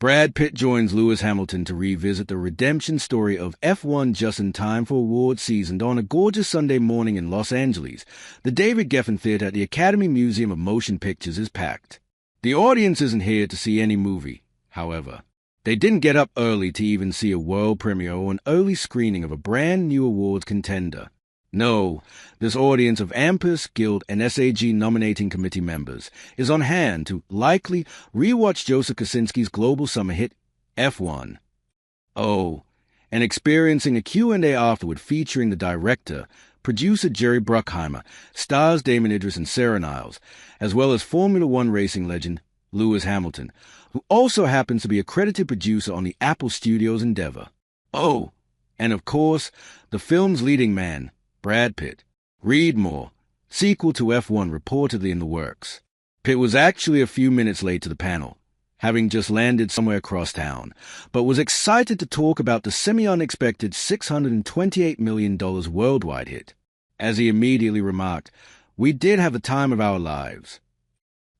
Brad Pitt joins Lewis Hamilton to revisit the redemption story of F1 just in time for awards season on a gorgeous Sunday morning in Los Angeles. The David Geffen Theater at the Academy Museum of Motion Pictures is packed. The audience isn't here to see any movie, however. They didn't get up early to even see a world premiere or an early screening of a brand new awards contender. No, this audience of AMPUS, Guild, and SAG nominating committee members is on hand to likely rewatch Joseph Kosinski's global summer hit, F1. Oh, and experiencing a Q&A afterward featuring the director, producer Jerry Bruckheimer, stars Damon Idris and Sarah Niles, as well as Formula One racing legend Lewis Hamilton, who also happens to be a credited producer on the Apple Studios endeavor. Oh, and of course, the film's leading man, Brad Pitt. Read more. Sequel to F1 reportedly in the works. Pitt was actually a few minutes late to the panel, having just landed somewhere across town, but was excited to talk about the semi-unexpected $628 million worldwide hit. As he immediately remarked, "We did have the time of our lives."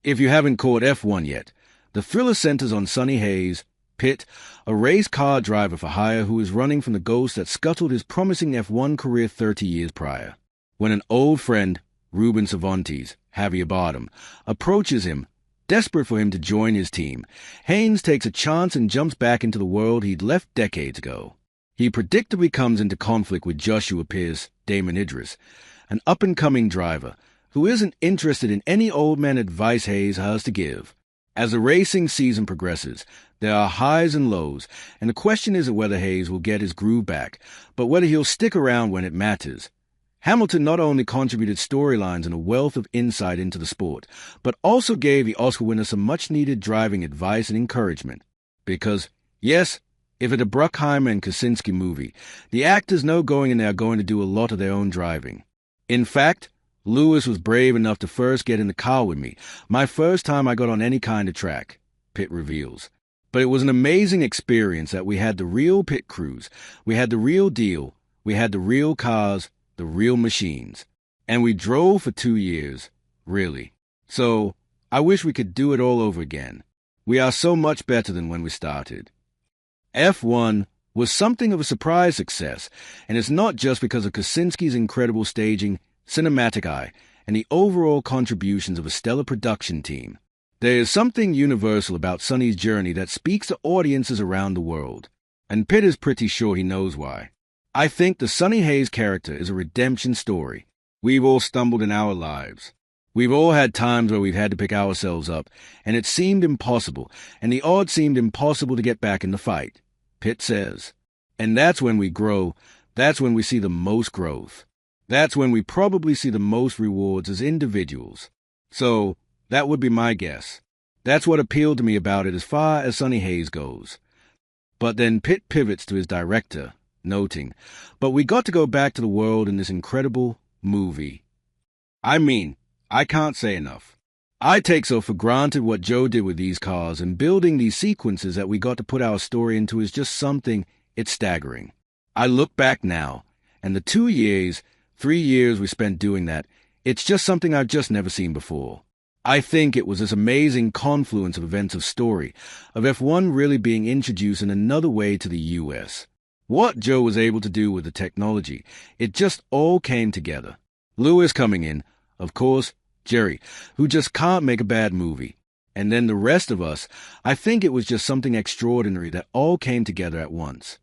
If you haven't caught F1 yet, the thriller centers on Sonny Hayes, Pitt, a race car driver for hire who is running from the ghost that scuttled his promising F1 career 30 years prior. When an old friend, Ruben Cervantes, Javier Bardem, approaches him, desperate for him to join his team, Haynes takes a chance and jumps back into the world he'd left decades ago. He predictably comes into conflict with Joshua Pierce, Damon Idris, an up-and-coming driver who isn't interested in any old man advice Hayes has to give. As the racing season progresses, there are highs and lows, and the question isn't whether Hayes will get his groove back, but whether he'll stick around when it matters. Hamilton not only contributed storylines and a wealth of insight into the sport, but also gave the Oscar winner some much-needed driving advice and encouragement. Because, yes, if it's a Bruckheimer and Kosinski movie, the actors know going in there are going to do a lot of their own driving. In fact, Lewis was brave enough to first get in the car with me, my first time I got on any kind of track, Pitt reveals. But it was an amazing experience that we had the real pit crews, we had the real deal, we had the real cars, the real machines. And we drove for 2 years, really. So, I wish we could do it all over again. We are so much better than when we started. F1 was something of a surprise success, and it's not just because of Kosinski's incredible staging, cinematic eye, and the overall contributions of a stellar production team. There is something universal about Sonny's journey that speaks to audiences around the world, and Pitt is pretty sure he knows why. I think the Sonny Hayes character is a redemption story. We've all stumbled in our lives. We've all had times where we've had to pick ourselves up, and it seemed impossible, and the odds seemed impossible to get back in the fight, Pitt says. And that's when we grow, that's when we see the most growth. That's when we probably see the most rewards as individuals. So, that would be my guess. That's what appealed to me about it as far as Sonny Hayes goes. But then Pitt pivots to his director, noting, "But we got to go back to the world in this incredible movie." I mean, I can't say enough. I take so for granted what Joe did with these cars, and building these sequences that we got to put our story into is just something, it's staggering. I look back now, and the 2 years, 3 years we spent doing that, it's just something I've just never seen before. I think it was this amazing confluence of events of story, of F1 really being introduced in another way to the US. What Joe was able to do with the technology, it just all came together. Lewis coming in, of course, Jerry, who just can't make a bad movie. And then the rest of us, I think it was just something extraordinary that all came together at once.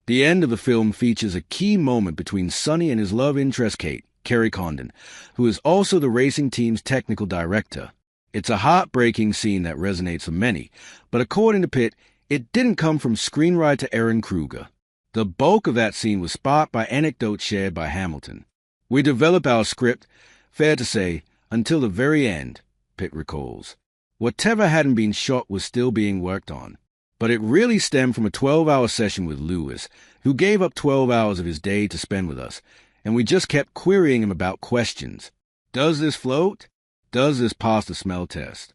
The end of the film features a key moment between Sonny and his love interest Kate, Kerry Condon, who is also the racing team's technical director. It's a heartbreaking scene that resonates for many, but according to Pitt, it didn't come from screenwriter Aaron Kruger. The bulk of that scene was sparked by anecdotes shared by Hamilton. "We developed our script, fair to say, until the very end," Pitt recalls. Whatever hadn't been shot was still being worked on. But it really stemmed from a 12-hour session with Lewis, who gave up 12 hours of his day to spend with us, and we just kept querying him about questions. Does this float? Does this pass the smell test?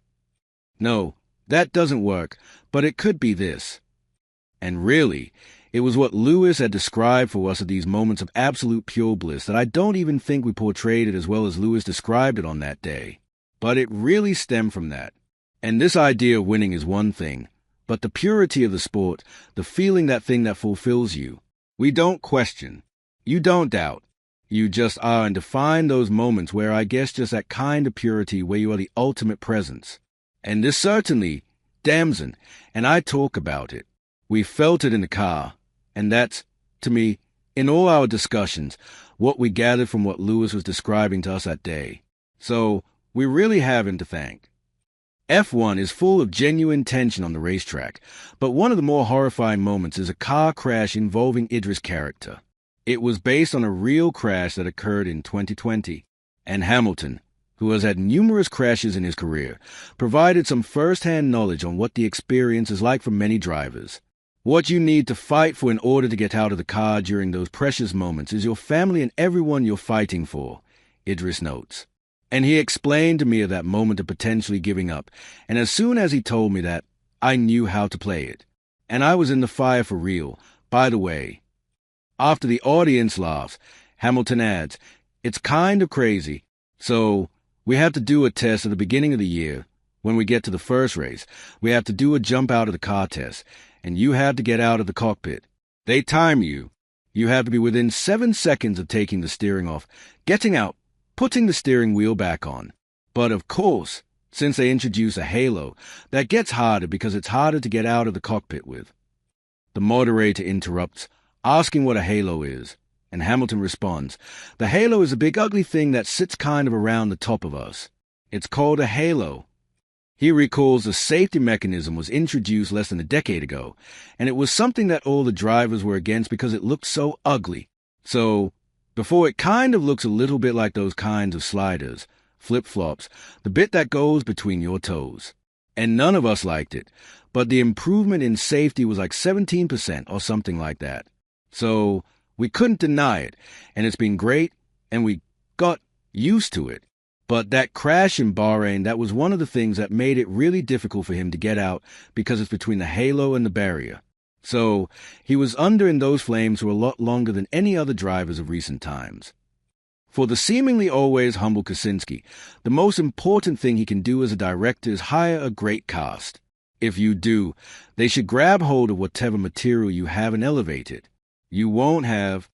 No, that doesn't work, but it could be this. And really, it was what Lewis had described for us at these moments of absolute pure bliss that I don't even think we portrayed it as well as Lewis described it on that day. But it really stemmed from that. And this idea of winning is one thing. but the purity of the sport, the feeling, that thing that fulfills you. We don't question. You don't doubt. You just are, and define those moments where I guess just that kind of purity where you are the ultimate presence. And this certainly, Damson, and I talk about it. We felt it in the car, and that's, to me, in all our discussions, what we gathered from what Lewis was describing to us that day. So, we really have him to thank. F1 is full of genuine tension on the racetrack, but one of the more horrifying moments is a car crash involving Idris' character. It was based on a real crash that occurred in 2020, and Hamilton, who has had numerous crashes in his career, provided some first-hand knowledge on what the experience is like for many drivers. What you need to fight for in order to get out of the car during those precious moments is your family and everyone you're fighting for, Idris notes. And he explained to me of that moment of potentially giving up, and as soon as he told me that, I knew how to play it. And I was in the fire for real, by the way. After the audience laughs, Hamilton adds, "It's kind of crazy. So, we have to do a test at the beginning of the year. When we get to the first race, we have to do a jump out of the car test, and you have to get out of the cockpit. They time you. You have to be within 7 seconds of taking the steering off, getting out, putting the steering wheel back on. But of course, since they introduce a halo, that gets harder because it's harder to get out of the cockpit with." The moderator interrupts, asking what a halo is, and Hamilton responds, "The halo is a big ugly thing that sits kind of around the top of us. It's called a halo." He recalls the safety mechanism was introduced less than a decade ago, and it was something that all the drivers were against because it looked so ugly. So, before it kind of looks a little bit like those kinds of sliders, flip-flops, the bit that goes between your toes. And none of us liked it, but the improvement in safety was like 17% or something like that. So, we couldn't deny it, and it's been great, and we got used to it. But that crash in Bahrain, that was one of the things that made it really difficult for him to get out because it's between the halo and the barrier. So, he was under in those flames for a lot longer than any other drivers of recent times. For the seemingly always humble Kosinski, the most important thing he can do as a director is hire a great cast. If you do, they should grab hold of whatever material you have and elevate it. You won't have,